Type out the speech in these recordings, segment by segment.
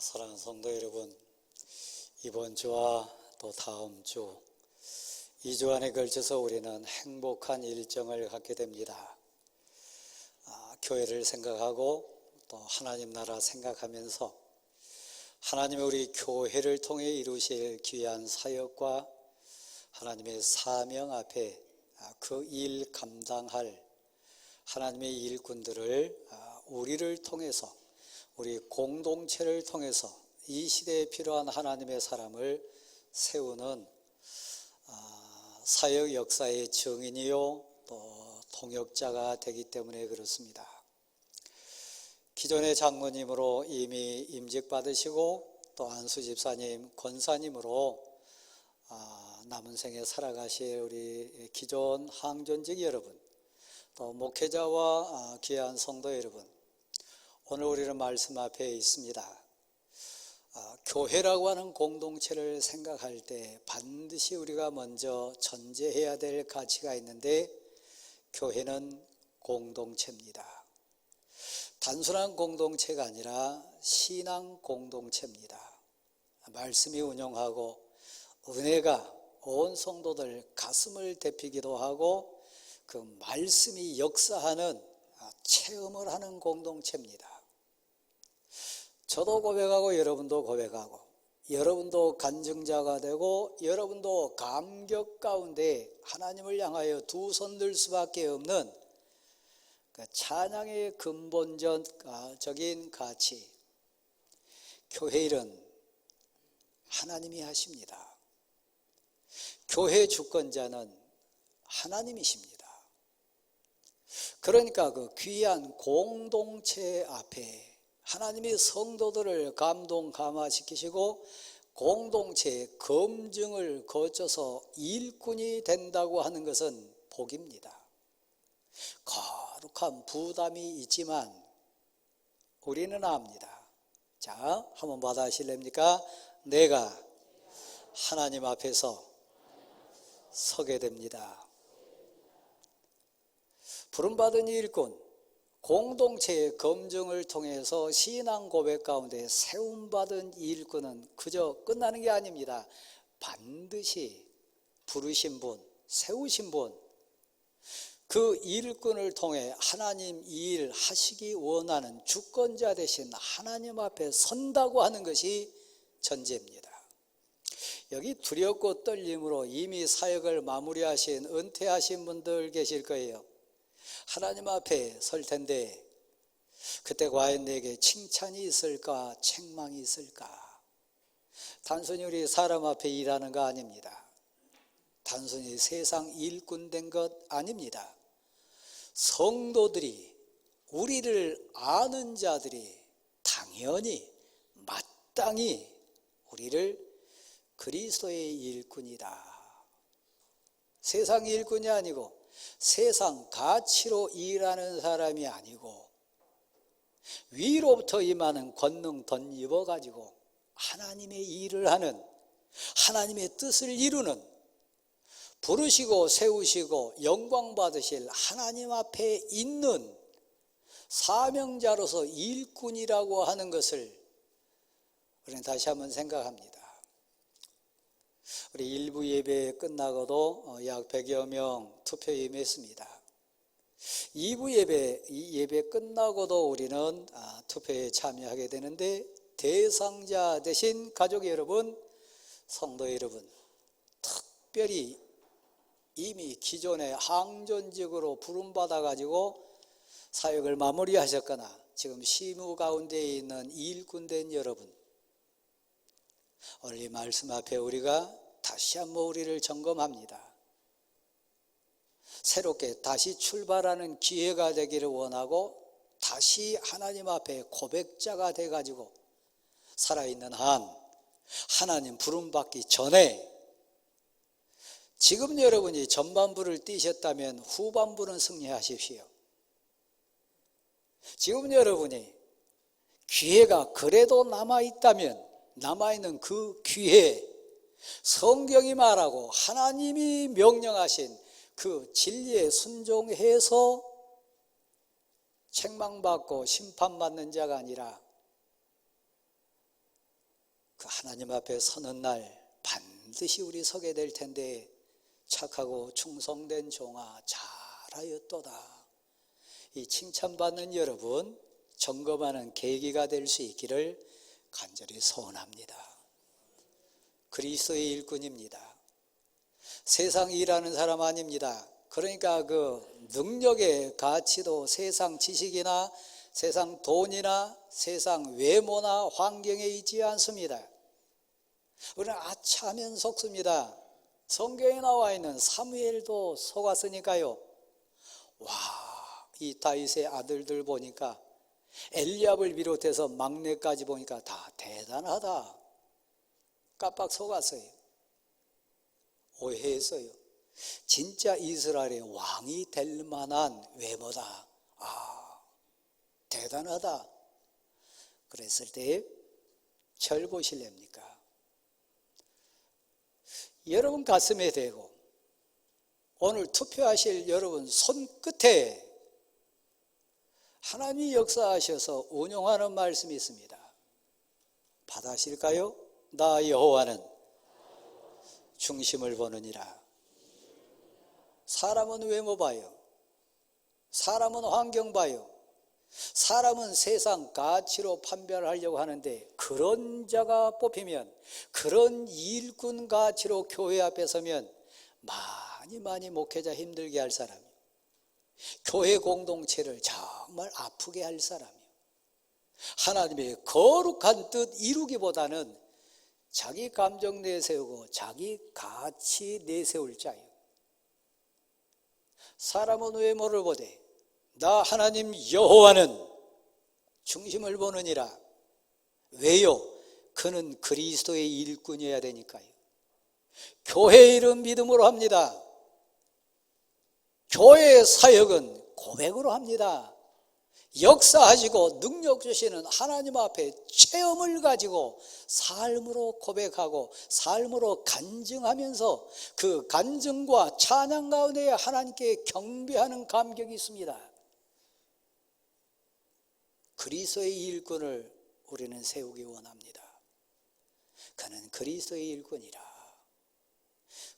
사랑하는 성도 여러분, 이번 주와 또 다음 주 2주 안에 걸쳐서 우리는 행복한 일정을 갖게 됩니다. 교회를 생각하고 또 하나님 나라 생각하면서 하나님의 우리 교회를 통해 이루실 귀한 사역과 하나님의 사명 앞에 그 일 감당할 하나님의 일꾼들을 우리를 통해서, 우리 공동체를 통해서 이 시대에 필요한 하나님의 사람을 세우는 사역 역사의 증인이요 또 동역자가 되기 때문에 그렇습니다. 기존의 장로님으로 이미 임직받으시고 또 안수 집사님, 권사님으로 남은 생에 살아가실 우리 기존 항존직 여러분, 또 목회자와 귀한 성도 여러분, 오늘 우리는 말씀 앞에 있습니다. 교회라고 하는 공동체를 생각할 때 반드시 우리가 먼저 전제해야 될 가치가 있는데, 교회는 공동체입니다. 단순한 공동체가 아니라 신앙 공동체입니다. 말씀이 운영하고 은혜가 온 성도들 가슴을 데피기도 하고 그 말씀이 역사하는 체험을 하는 공동체입니다. 저도 고백하고 여러분도 고백하고 여러분도 간증자가 되고 여러분도 감격 가운데 하나님을 향하여 두 손 들 수밖에 없는 그 찬양의 근본적인 가치, 교회 일은 하나님이 하십니다. 교회 주권자는 하나님이십니다. 그러니까 그 귀한 공동체 앞에 하나님이 성도들을 감동 감화시키시고 공동체의 검증을 거쳐서 일꾼이 된다고 하는 것은 복입니다. 거룩한 부담이 있지만 우리는 압니다. 자, 한번 받아하실랍니까? 내가 하나님 앞에서 서게 됩니다. 부름받은 일꾼, 공동체의 검증을 통해서 신앙 고백 가운데 세움받은 일꾼은 그저 끝나는 게 아닙니다. 반드시 부르신 분, 세우신 분, 그 일꾼을 통해 하나님 이 일 하시기 원하는 주권자 되신 하나님 앞에 선다고 하는 것이 전제입니다. 여기 두렵고 떨림으로 이미 사역을 마무리하신, 은퇴하신 분들 계실 거예요. 하나님 앞에 설 텐데 그때 과연 내게 칭찬이 있을까, 책망이 있을까? 단순히 우리 사람 앞에 일하는 거 아닙니다. 단순히 세상 일꾼 된 것 아닙니다. 성도들이, 우리를 아는 자들이 당연히 마땅히 우리를 그리스도의 일꾼이다, 세상 일꾼이 아니고 세상 가치로 일하는 사람이 아니고 위로부터 임하는 권능 덧입어가지고 하나님의 일을 하는, 하나님의 뜻을 이루는, 부르시고 세우시고 영광 받으실 하나님 앞에 있는 사명자로서 일꾼이라고 하는 것을 우리는 다시 한번 생각합니다. 우리 일부 예배 끝나고도 약 100여 명 투표에 임했습니다. 2부 예배 끝나고도 우리는 투표에 참여하게 되는데, 대상자 되신 가족 여러분, 성도 여러분, 특별히 이미 기존의 항존직으로 부름받아가지고 사역을 마무리하셨거나 지금 시무 가운데 있는 일꾼된 여러분, 오늘 이 말씀 앞에 우리가 다시 한번 우리를 점검합니다. 새롭게 다시 출발하는 기회가 되기를 원하고 다시 하나님 앞에 고백자가 돼가지고 살아있는 한, 하나님 부름받기 전에 지금 여러분이 전반부를 뛰셨다면 후반부는 승리하십시오. 지금 여러분이 기회가 그래도 남아있다면 남아있는 그 기회에 성경이 말하고 하나님이 명령하신 그 진리에 순종해서 책망받고 심판받는 자가 아니라 그 하나님 앞에 서는 날 반드시 우리 서게 될 텐데 착하고 충성된 종아 잘하였도다. 이 칭찬받는 여러분 점검하는 계기가 될 수 있기를 간절히 소원합니다. 그리스도의 일꾼입니다. 세상 일하는 사람 아닙니다. 그러니까 그 능력의 가치도 세상 지식이나 세상 돈이나 세상 외모나 환경에 있지 않습니다. 우리는 아차하면 속습니다. 성경에 나와 있는 사무엘도 속았으니까요. 와, 이 다윗의 아들들 보니까 엘리압을 비롯해서 막내까지 보니까 다 대단하다. 깜빡 속았어요. 오해했어요. 진짜 이스라엘의 왕이 될 만한 외모다. 대단하다. 그랬을 때 절 보실랍니까? 여러분 가슴에 대고 오늘 투표하실 여러분 손끝에 하나님이 역사하셔서 운용하는 말씀이 있습니다. 받아실까요? 나 여호와는 중심을 보느니라. 사람은 외모 봐요. 사람은 환경 봐요. 사람은 세상 가치로 판별을 하려고 하는데 그런 자가 뽑히면, 그런 일꾼 가치로 교회 앞에 서면 많이 목회자 힘들게 할 사람이에요. 교회 공동체를 정말 아프게 할 사람이에요. 하나님의 거룩한 뜻 이루기보다는 자기 감정 내세우고 자기 가치 내세울 자예요. 사람은 외모를 보되 나 하나님 여호와는 중심을 보느니라. 왜요? 그는 그리스도의 일꾼이어야 되니까요. 교회 일은 믿음으로 합니다. 교회의 사역은 고백으로 합니다. 역사하시고 능력 주시는 하나님 앞에 체험을 가지고 삶으로 고백하고 삶으로 간증하면서 그 간증과 찬양 가운데 하나님께 경배하는 감격이 있습니다. 그리스도의 일꾼을 우리는 세우기 원합니다. 그는 그리스도의 일꾼이라.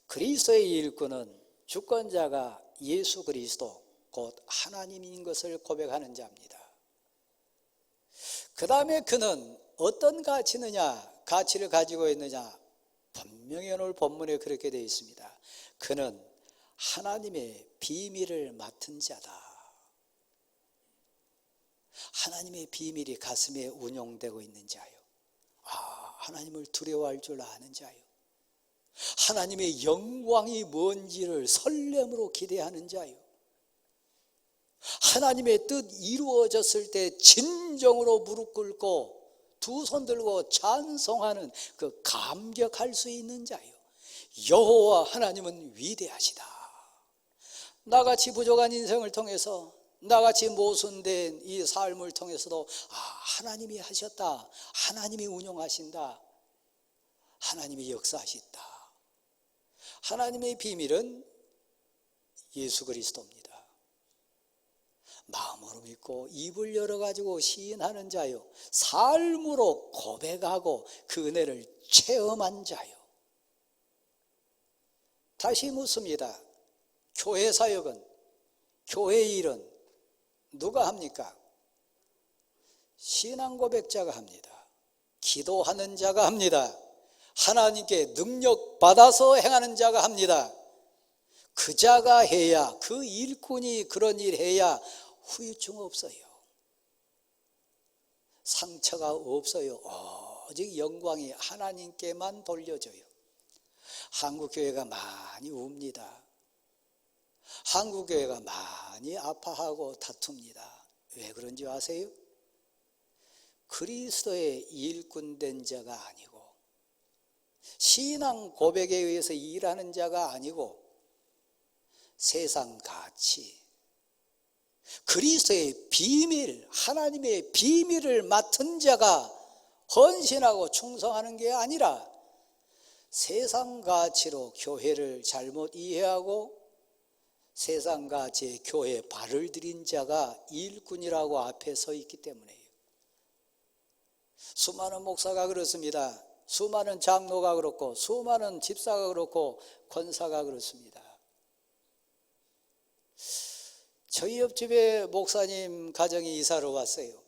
그리스도의 일꾼은 주권자가 예수 그리스도 곧 하나님인 것을 고백하는 자입니다. 그 다음에 그는 어떤 가치를 가지고 있느냐? 분명히 오늘 본문에 그렇게 되어 있습니다. 그는 하나님의 비밀을 맡은 자다. 하나님의 비밀이 가슴에 운용되고 있는 자요. 하나님을 두려워할 줄 아는 자요. 하나님의 영광이 뭔지를 설렘으로 기대하는 자요. 하나님의 뜻 이루어졌을 때 진정으로 무릎 꿇고 두 손 들고 찬송하는 그 감격할 수 있는 자요. 여호와 하나님은 위대하시다. 나같이 부족한 인생을 통해서, 나같이 모순된 이 삶을 통해서도 하나님이 하셨다. 하나님이 운영하신다. 하나님이 역사하신다. 하나님의 비밀은 예수 그리스도입니다. 마음으로 믿고 입을 열어가지고 시인하는 자요. 삶으로 고백하고 그 은혜를 체험한 자요. 다시 묻습니다. 교회 사역은, 교회 일은 누가 합니까? 신앙 고백자가 합니다. 기도하는 자가 합니다. 하나님께 능력 받아서 행하는 자가 합니다. 그 자가 해야, 그 일꾼이 그런 일 해야 후유증 없어요. 상처가 없어요. 오직 영광이 하나님께만 돌려져요. 한국교회가 많이 웁니다. 한국교회가 많이 아파하고 다툽니다. 왜 그런지 아세요? 그리스도의 일꾼된 자가 아니고 신앙 고백에 의해서 일하는 자가 아니고 세상 가치, 그리스도의 비밀, 하나님의 비밀을 맡은 자가 헌신하고 충성하는 게 아니라 세상 가치로 교회를 잘못 이해하고 세상 가치의 교회에 발을 들인 자가 일꾼이라고 앞에 서 있기 때문에요. 수많은 목사가 그렇습니다. 수많은 장로가 그렇고 수많은 집사가 그렇고 권사가 그렇습니다. 저희 옆집에 목사님 가정이 이사를 왔어요.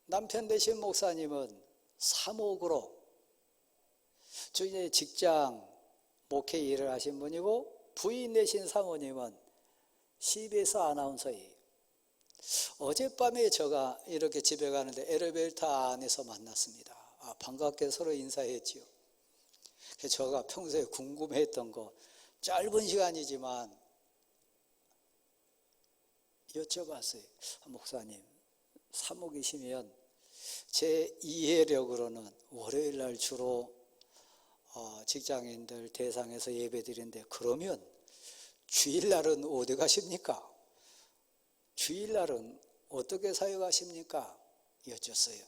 남편 되신 목사님은 사목으로 주인의 직장 목회 일을 하신 분이고, 부인 되신 사모님은 CBS 아나운서예요. 어젯밤에 제가 이렇게 집에 가는데 엘리베이터 안에서 만났습니다. 반갑게 서로 인사했지요. 제가 평소에 궁금했던 거 짧은 시간이지만 여쭤봤어요. 목사님, 사목이시면 제 이해력으로는 월요일 날 주로 직장인들 대상에서 예배드리는데, 그러면 주일날은 어디 가십니까? 주일날은 어떻게 사역하십니까? 여쭸어요.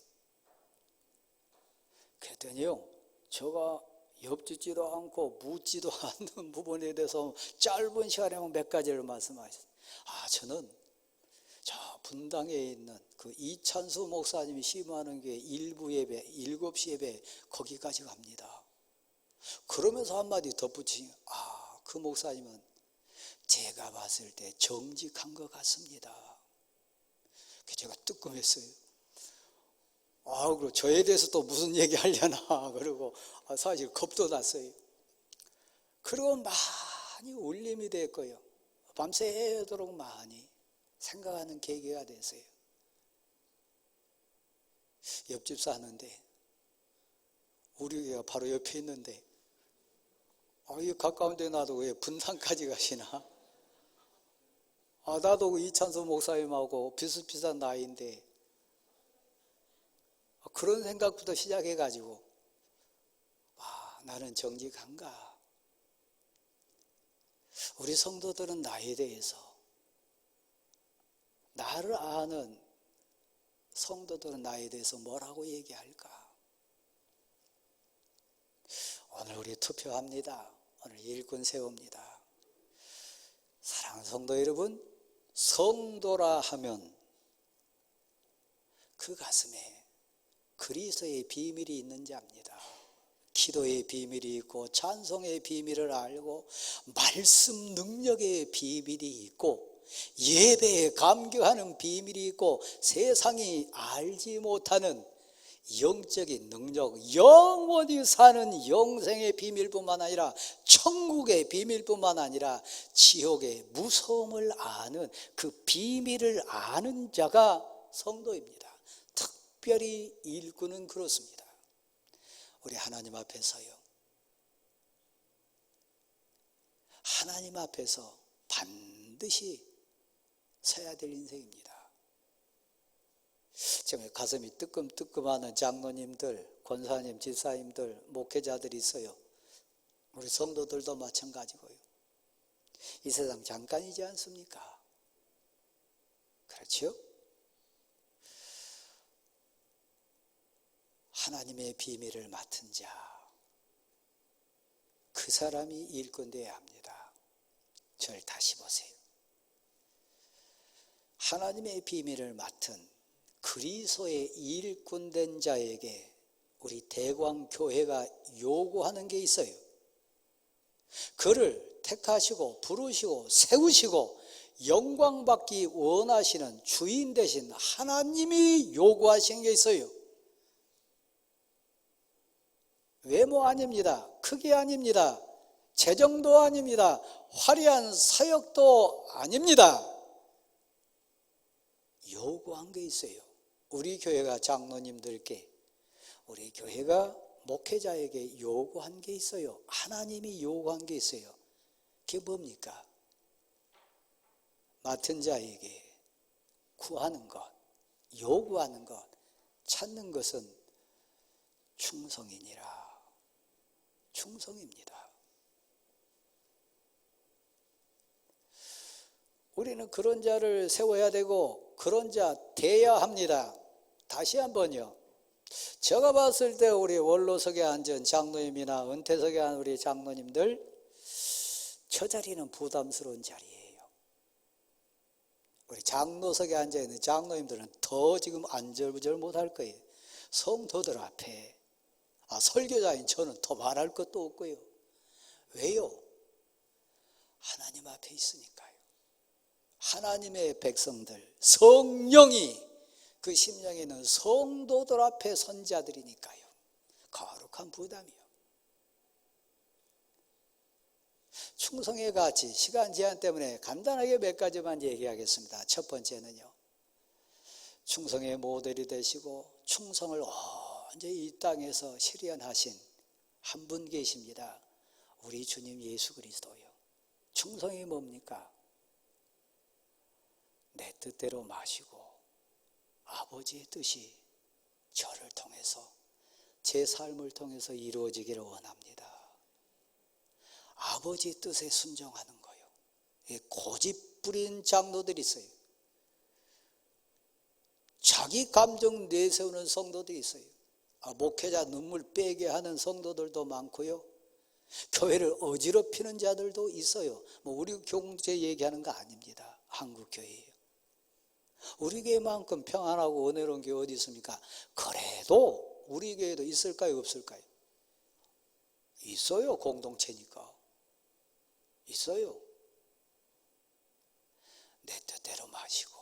그랬더니요, 제가 엽지도 않고 묻지도 않는 부분에 대해서 짧은 시간에 몇 가지를 말씀하셨어요. 저는 저 분당에 있는 그 이찬수 목사님이 심호하는 게 일부 예배, 7시 예배 거기까지 갑니다. 그러면서 한마디 덧붙이니, 그 목사님은 제가 봤을 때 정직한 것 같습니다. 제가 뜨끔했어요. 그리고 저에 대해서 또 무슨 얘기 하려나 그러고 사실 겁도 났어요. 그리고 많이 울림이 됐고요. 밤새도록 많이 생각하는 계기가 됐어요. 옆집 사는데 우리 바로 옆에 있는데, 이 가까운 데 놔두고 왜 분당까지 가시나? 나도 그 이찬수 목사님하고 비슷비슷한 나이인데, 그런 생각부터 시작해가지고, 나는 정직한가? 우리 성도들은 나에 대해서, 나를 아는 성도들은 나에 대해서 뭐라고 얘기할까? 오늘 우리 투표합니다. 오늘 일꾼 세웁니다. 사랑하는 성도 여러분, 성도라 하면 그 가슴에 그리스도의 비밀이 있는지 압니다. 기도의 비밀이 있고 찬송의 비밀을 알고 말씀 능력의 비밀이 있고 예배에 감격하는 비밀이 있고 세상이 알지 못하는 영적인 능력, 영원히 사는 영생의 비밀뿐만 아니라 천국의 비밀뿐만 아니라 지옥의 무서움을 아는 그 비밀을 아는 자가 성도입니다. 특별히 일꾼은 그렇습니다. 우리 하나님 앞에서요, 하나님 앞에서 반드시 서야 될 인생입니다. 지금 가슴이 뜨끔뜨끔하는 장로님들, 권사님, 집사님들, 목회자들이 있어요. 우리 성도들도 마찬가지고요. 이 세상 잠깐이지 않습니까? 그렇죠? 하나님의 비밀을 맡은 자, 그 사람이 일꾼 되어야 합니다. 저를 다시 보세요. 하나님의 비밀을 맡은 그리스도의 일꾼된 자에게 우리 대광교회가 요구하는 게 있어요. 그를 택하시고 부르시고 세우시고 영광받기 원하시는 주인 되신 하나님이 요구하신 게 있어요. 외모 아닙니다. 크기 아닙니다. 재정도 아닙니다. 화려한 사역도 아닙니다. 요구한 게 있어요. 우리 교회가 장로님들께, 우리 교회가 목회자에게 요구한 게 있어요. 하나님이 요구한 게 있어요. 그게 뭡니까? 맡은 자에게 구하는 것, 요구하는 것, 찾는 것은 충성이니라. 충성입니다. 우리는 그런 자를 세워야 되고 그런 자 돼야 합니다. 다시 한번요. 제가 봤을 때 우리 원로석에 앉은 장로님이나 은퇴석에 앉은 우리 장로님들, 저 자리는 부담스러운 자리예요. 우리 장로석에 앉아있는 장로님들은 더 지금 안절부절 못할 거예요. 성도들 앞에, 설교자인 저는 더 말할 것도 없고요. 왜요? 하나님 앞에 있으니까요. 하나님의 백성들, 성령이 그 심령에 있는 성도들 앞에 선자들이니까요. 거룩한 부담이요. 충성의 가치, 시간 제한 때문에 간단하게 몇 가지만 얘기하겠습니다. 첫 번째는요, 충성의 모델이 되시고 충성을 온전히 이 땅에서 실현하신 한 분 계십니다. 우리 주님 예수 그리스도요. 충성이 뭡니까? 내 뜻대로 마시고 아버지의 뜻이 저를 통해서, 제 삶을 통해서 이루어지기를 원합니다. 아버지 뜻에 순종하는 거예요. 고집 부린 장로들이 있어요. 자기 감정 내세우는 성도들이 있어요. 목회자 눈물 빼게 하는 성도들도 많고요. 교회를 어지럽히는 자들도 있어요. 우리 교회 얘기하는 거 아닙니다. 한국 교회예요. 우리 교회만큼 평안하고 은혜로운 교회 어디 있습니까? 그래도 우리 교회도 있을까요, 없을까요? 있어요. 공동체니까. 있어요. 내 뜻대로 마시고,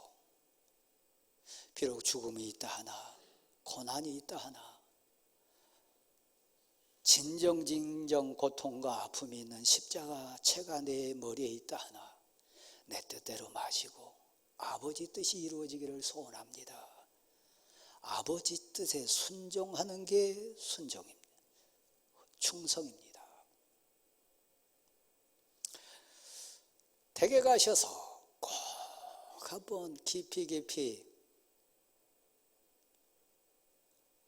비록 죽음이 있다 하나, 고난이 있다 하나, 진정 고통과 아픔이 있는 십자가 채가 내 머리에 있다 하나, 내 뜻대로 마시고 아버지 뜻이 이루어지기를 소원합니다. 아버지 뜻에 순종하는 게 순종입니다. 충성입니다. 댁에 가셔서 꼭 한번 깊이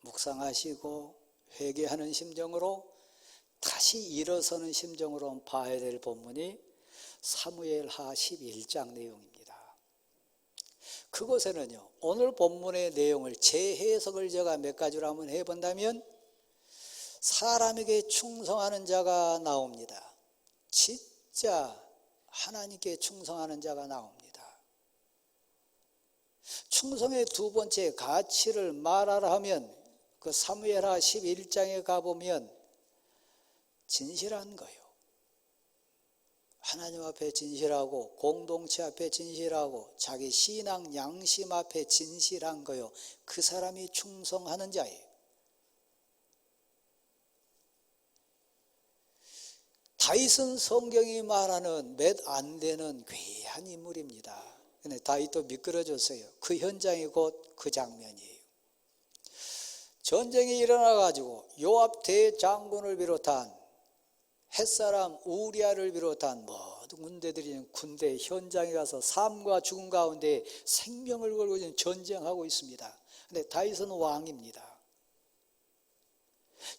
묵상하시고 회개하는 심정으로, 다시 일어서는 심정으로 봐야 될 본문이 사무엘하 11장 내용입니다. 그곳에는요, 오늘 본문의 내용을 재해석을 제가 몇 가지로 한번 해본다면, 사람에게 충성하는 자가 나옵니다. 진짜 하나님께 충성하는 자가 나옵니다. 충성의 두 번째 가치를 말하라 하면, 그 사무엘하 11장에 가보면 진실한 거예요. 하나님 앞에 진실하고, 공동체 앞에 진실하고, 자기 신앙 양심 앞에 진실한 거예요. 그 사람이 충성하는 자예요. 다윗은 성경이 말하는 몇 안 되는 귀한 인물입니다. 근데 다윗도 미끄러졌어요. 그 현장이 곧 그 장면이에요. 전쟁이 일어나가지고 요압 대장군을 비롯한 햇사람 우리아를 비롯한 모든 군대들이 군대 현장에 가서 삶과 죽음 가운데 생명을 걸고 전쟁하고 있습니다. 근데 다윗은 왕입니다.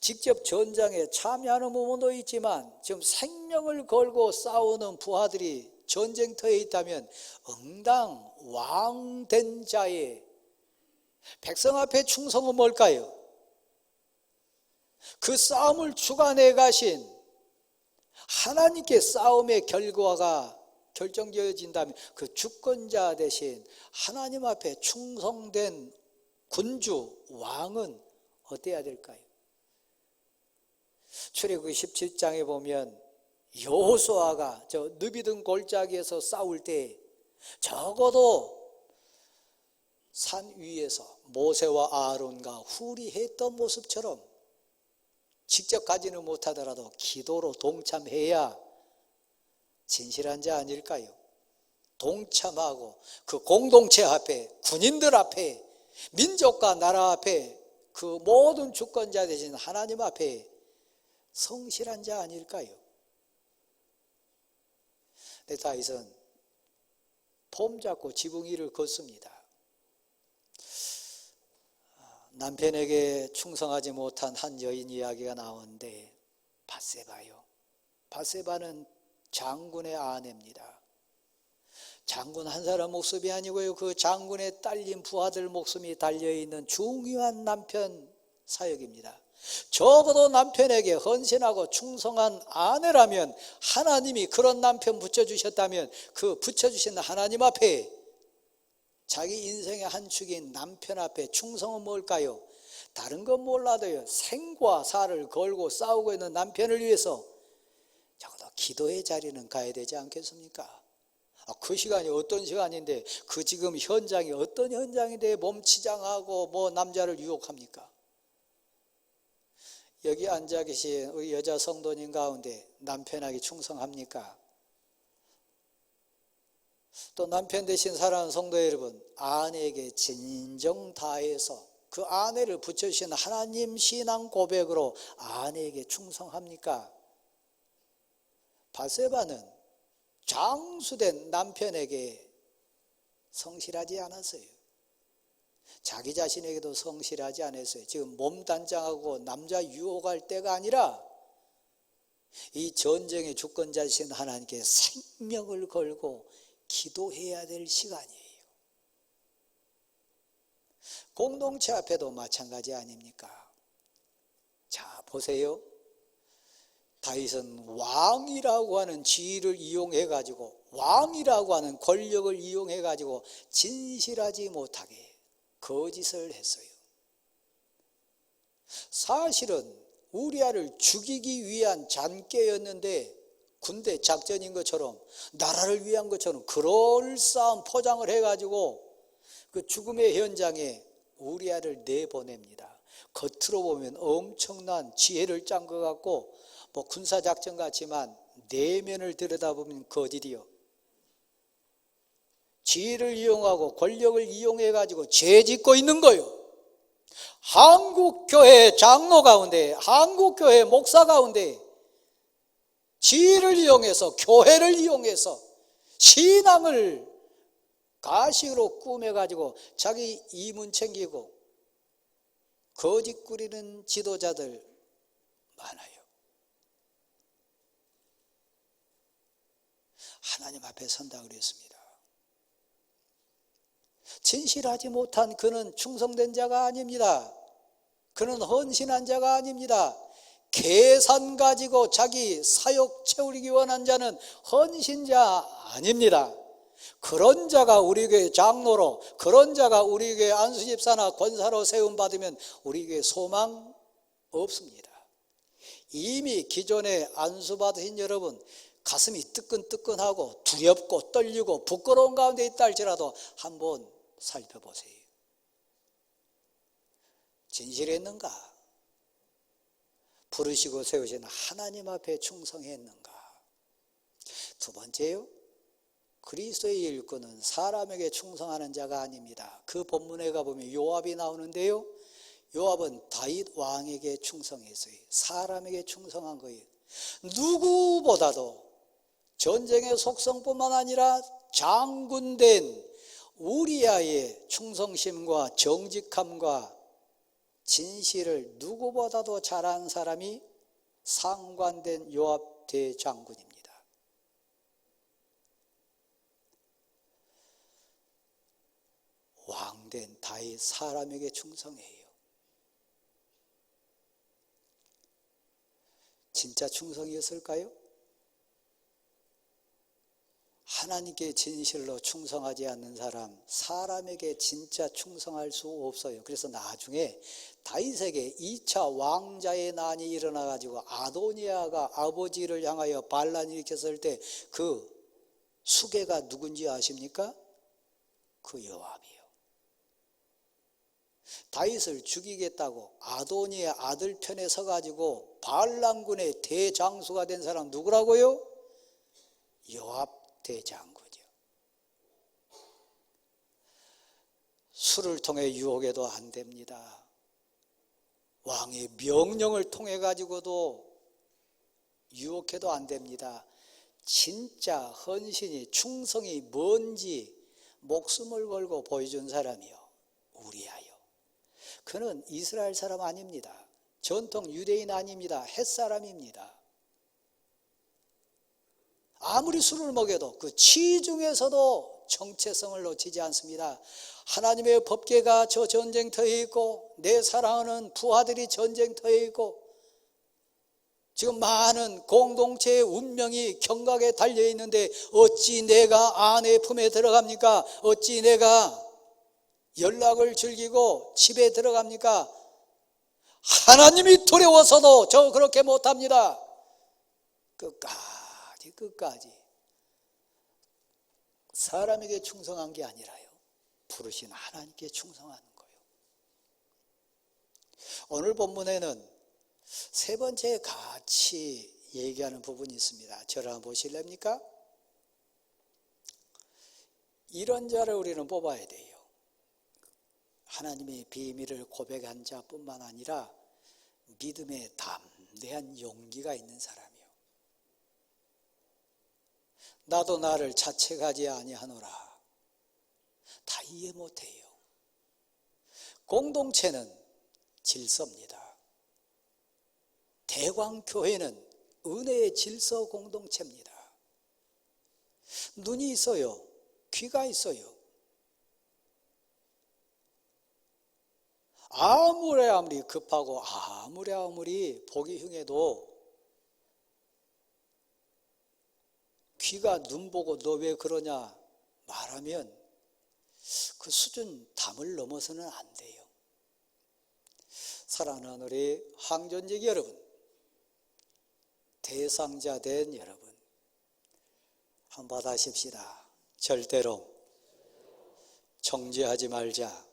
직접 전장에 참여하는 부분도 있지만, 지금 생명을 걸고 싸우는 부하들이 전쟁터에 있다면 응당 왕된 자의 백성 앞에 충성은 뭘까요? 그 싸움을 주관해 가신 하나님께 싸움의 결과가 결정되어진다면, 그 주권자 대신 하나님 앞에 충성된 군주 왕은 어때야 될까요? 출애굽기 17장에 보면 여호수아가 저 느비든 골짜기에서 싸울 때 적어도 산 위에서 모세와 아론과 훌이 했던 모습처럼 직접 가지는 못하더라도 기도로 동참해야 진실한 자 아닐까요? 동참하고 그 공동체 앞에, 군인들 앞에, 민족과 나라 앞에, 그 모든 주권자 되신 하나님 앞에 성실한 자 아닐까요? 근데 다윗은 폼 잡고 지붕 위를 걷습니다. 남편에게 충성하지 못한 한 여인 이야기가 나오는데, 밧세바요. 밧세바는 장군의 아내입니다. 장군 한 사람 목숨이 아니고요, 그 장군의 딸린 부하들 목숨이 달려있는 중요한 남편 사역입니다. 적어도 남편에게 헌신하고 충성한 아내라면, 하나님이 그런 남편 붙여주셨다면 그 붙여주신 하나님 앞에, 자기 인생의 한 축인 남편 앞에 충성은 뭘까요? 다른 건 몰라도요, 생과 사를 걸고 싸우고 있는 남편을 위해서 적어도 기도의 자리는 가야 되지 않겠습니까? 그 시간이 어떤 시간인데, 그 지금 현장이 어떤 현장인데 몸치장하고 뭐 남자를 유혹합니까? 여기 앉아 계신 우리 여자 성도님 가운데 남편에게 충성합니까? 또 남편 대신 사랑하는 성도 여러분, 아내에게 진정 다해서 그 아내를 붙여주신 하나님 신앙 고백으로 아내에게 충성합니까? 바세바는 장수된 남편에게 성실하지 않았어요. 자기 자신에게도 성실하지 않았어요. 지금 몸단장하고 남자 유혹할 때가 아니라 이 전쟁의 주권자이신 하나님께 생명을 걸고 기도해야 될 시간이에요. 공동체 앞에도 마찬가지 아닙니까? 자, 보세요. 다윗은 왕이라고 하는 지위를 이용해 가지고, 왕이라고 하는 권력을 이용해 가지고 진실하지 못하게 거짓을 했어요. 사실은 우리아를 죽이기 위한 잔꾀였는데, 군대 작전인 것처럼, 나라를 위한 것처럼 그럴싸한 포장을 해가지고 그 죽음의 현장에 우리아를 내보냅니다. 겉으로 보면 엄청난 지혜를 짠 것 같고 뭐 군사작전 같지만 내면을 들여다보면 거짓이요. 지혜를 이용하고 권력을 이용해가지고 죄 짓고 있는 거예요. 한국교회 장로 가운데, 한국교회 목사 가운데 지혜를 이용해서, 교회를 이용해서 신앙을 가식으로 꾸며가지고 자기 이문 챙기고 거짓 꾸리는 지도자들 많아요. 하나님 앞에 선다 그랬습니다. 진실하지 못한 그는 충성된 자가 아닙니다. 그는 헌신한 자가 아닙니다. 계산 가지고 자기 사욕 채우기 원한 자는 헌신자 아닙니다. 그런 자가 우리 교회 장로로, 그런 자가 우리 교회 안수집사나 권사로 세움받으면 우리 교회 소망 없습니다. 이미 기존에 안수받으신 여러분 가슴이 뜨끈뜨끈하고 두렵고 떨리고 부끄러운 가운데 있다 할지라도 한번 살펴보세요. 진실했는가? 부르시고 세우신 하나님 앞에 충성했는가? 두 번째요, 그리스도의 일꾼은 사람에게 충성하는 자가 아닙니다. 그 본문에 가보면 요압이 나오는데요, 요압은 다윗 왕에게 충성했어요. 사람에게 충성한 거예요. 누구보다도 전쟁의 속성뿐만 아니라 장군된 우리아의 충성심과 정직함과 진실을 누구보다도 잘하는 사람이 상관된 요압 대장군입니다. 왕된 다윗 사람에게 충성해요. 진짜 충성이었을까요? 하나님께 진실로 충성하지 않는 사람, 사람에게 진짜 충성할 수 없어요. 그래서 나중에 다윗에게 2차 왕자의 난이 일어나가지고 아도니아가 아버지를 향하여 반란을 일으켰을 때 그 수괴가 누군지 아십니까? 그 요압이요. 다윗을 죽이겠다고 아도니아 아들 편에 서가지고 반란군의 대장수가 된 사람 누구라고요? 요압 대장군이요. 술을 통해 유혹해도 안 됩니다. 왕의 명령을 통해 가지고도 유혹해도 안 됩니다. 진짜 헌신이, 충성이 뭔지 목숨을 걸고 보여준 사람이요, 우리아요. 그는 이스라엘 사람 아닙니다. 전통 유대인 아닙니다. 햇사람입니다. 아무리 술을 먹여도 그 치중에서도 정체성을 놓치지 않습니다. 하나님의 법궤가 저 전쟁터에 있고 내 사랑하는 부하들이 전쟁터에 있고 지금 많은 공동체의 운명이 경각에 달려있는데 어찌 내가 아내 품에 들어갑니까? 어찌 내가 연락을 즐기고 집에 들어갑니까? 하나님이 두려워서도 저 그렇게 못합니다. 끝까지 사람에게 충성한 게 아니라요, 부르신 하나님께 충성하는 거예요. 오늘 본문에는 세 번째 같이 얘기하는 부분이 있습니다. 저를 한번 보실랍니까? 이런 자를 우리는 뽑아야 돼요. 하나님의 비밀을 고백한 자뿐만 아니라 믿음의 담대한 용기가 있는 사람이요. 나도 나를 자책하지 아니하노라. 다 이해 못해요. 공동체는 질서입니다. 대광교회는 은혜의 질서 공동체입니다. 눈이 있어요. 귀가 있어요. 아무리 급하고 아무리 보기 흉해도 귀가 눈 보고 너 왜 그러냐 말하면 그 수준 담을 넘어서는 안 돼요. 사랑하는 우리 항존직 여러분, 대상자 된 여러분, 한번 받아십시다. 절대로 정죄하지 말자.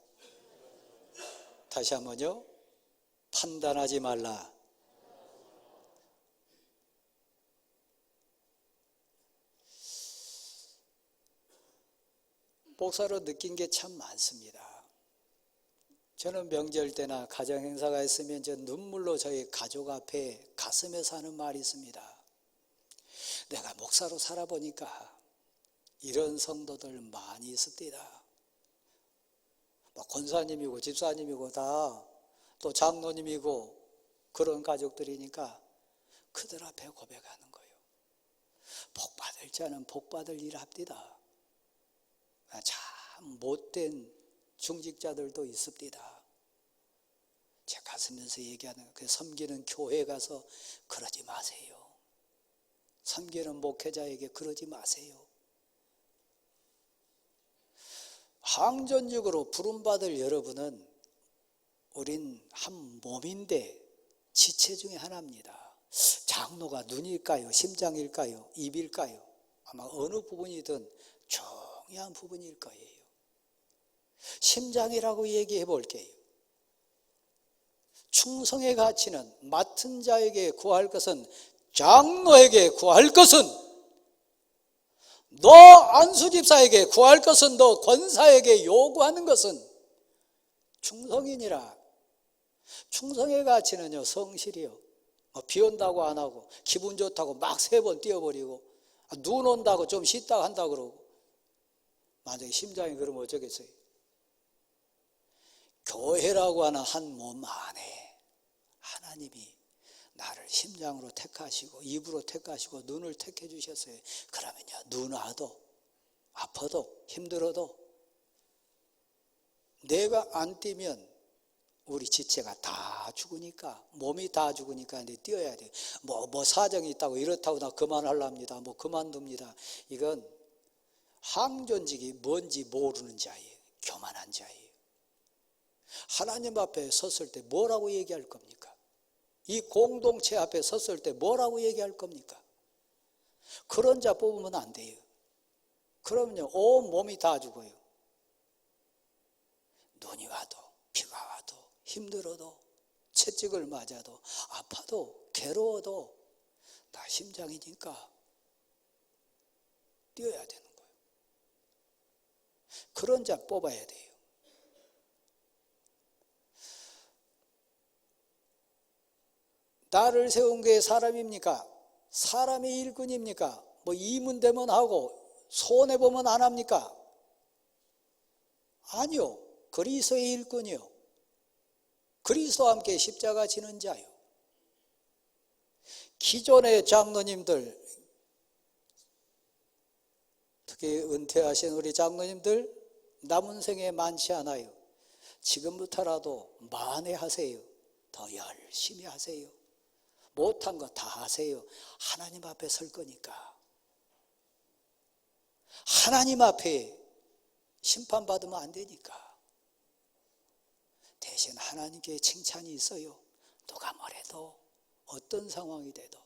다시 한번요. 판단하지 말라. 목사로 느낀 게 참 많습니다. 저는 명절 때나 가정 행사가 있으면 저 눈물로 저희 가족 앞에 가슴에서 하는 말이 있습니다. 내가 목사로 살아보니까 이런 성도들 많이 있습니다. 권사님이고 집사님이고 다 또 장로님이고 그런 가족들이니까 그들 앞에 고백하는 거예요. 복 받을 자는 복 받을 일 합디다. 참 못된 중직자들도 있습니다. 제 가슴에서 얘기하는 그 섬기는 교회 가서 그러지 마세요. 섬기는 목회자에게 그러지 마세요. 항존직으로 부름받을 여러분은 우린 한 몸인데 지체 중에 하나입니다. 장로가 눈일까요? 심장일까요? 입일까요? 아마 어느 부분이든 중요한 부분일 거예요. 심장이라고 얘기해 볼게요. 충성의 가치는 맡은 자에게 구할 것은, 장로에게 구할 것은, 너 안수집사에게 구할 것은, 너 권사에게 요구하는 것은 충성이니라. 충성의 가치는요, 성실이요. 비 온다고 안 하고, 기분 좋다고 막 3번 뛰어버리고, 눈 온다고 좀 쉬다가 한다 그러고. 만약에 심장이 그러면 어쩌겠어요? 교회라고 하는 한 몸 안에 하나님이 나를 심장으로 택하시고 입으로 택하시고 눈을 택해 주셨어요. 그러면요, 눈 와도 아파도 힘들어도 내가 안 뛰면 우리 지체가 다 죽으니까, 몸이 다 죽으니까 이제 뛰어야 돼요. 뭐 사정이 있다고 이렇다고 나 그만하랍니다. 그만둡니다. 이건 항존직이 뭔지 모르는 자예요. 교만한 자예요. 하나님 앞에 섰을 때 뭐라고 얘기할 겁니까? 이 공동체 앞에 섰을 때 뭐라고 얘기할 겁니까? 그런 자 뽑으면 안 돼요. 그러면요, 온 몸이 다 죽어요. 눈이 와도 비가 와도 힘들어도 채찍을 맞아도 아파도 괴로워도 나 심장이니까 뛰어야 되는 거예요. 그런 자 뽑아야 돼요. 나를 세운 게 사람입니까? 사람의 일꾼입니까? 이문대문 하고 손해보면 안 합니까? 아니요. 그리스도의 일꾼이요. 그리스도와 함께 십자가 지는 자요. 기존의 장로님들, 특히 은퇴하신 우리 장로님들 남은 생에 많지 않아요. 지금부터라도 만회하세요. 더 열심히 하세요. 못한 거 다 하세요. 하나님 앞에 설 거니까. 하나님 앞에 심판받으면 안 되니까. 대신 하나님께 칭찬이 있어요. 누가 뭐래도 어떤 상황이 돼도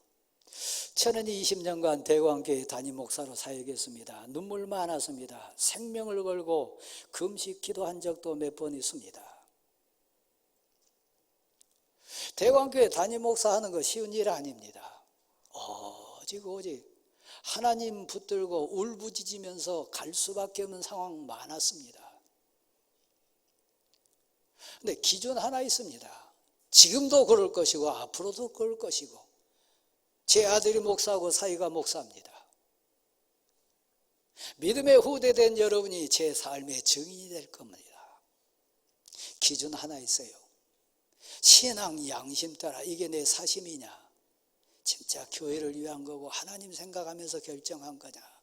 저는 20년간 대광교회 담임 목사로 사역했습니다. 눈물 많았습니다. 생명을 걸고 금식 기도한 적도 몇 번 있습니다. 대광교회 담임 목사 하는 거 쉬운 일 아닙니다. 오직 하나님 붙들고 울부짖으면서 갈 수밖에 없는 상황 많았습니다. 근데 기준 하나 있습니다. 지금도 그럴 것이고 앞으로도 그럴 것이고 제 아들이 목사하고 사위가 목사입니다. 믿음의 후대된 여러분이 제 삶의 증인이 될 겁니다. 기준 하나 있어요. 신앙 양심 따라 이게 내 사심이냐, 진짜 교회를 위한 거고 하나님 생각하면서 결정한 거냐.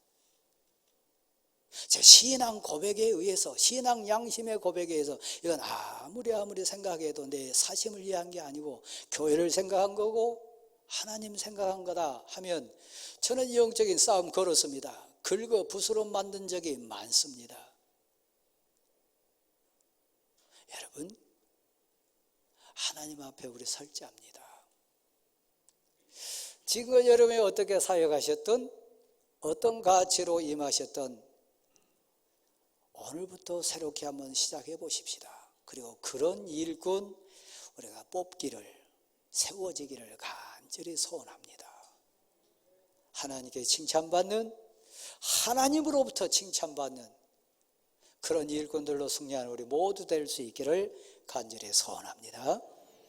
제 신앙 고백에 의해서, 신앙 양심의 고백에 의해서 이건 아무리 생각해도 내 사심을 위한 게 아니고 교회를 생각한 거고 하나님 생각한 거다 하면 저는 영적인 싸움 걸었습니다. 긁어 붓으로 만든 적이 많습니다. 여러분, 하나님 앞에 우리 설지합니다. 지금 여러분이 어떻게 사역하셨든 어떤 가치로 임하셨든 오늘부터 새롭게 한번 시작해 보십시다. 그리고 그런 일꾼 우리가 뽑기를, 세워지기를 간절히 소원합니다. 하나님께 칭찬받는, 하나님으로부터 칭찬받는 그런 일꾼들로 승리하는 우리 모두 될 수 있기를 간절히 소원합니다.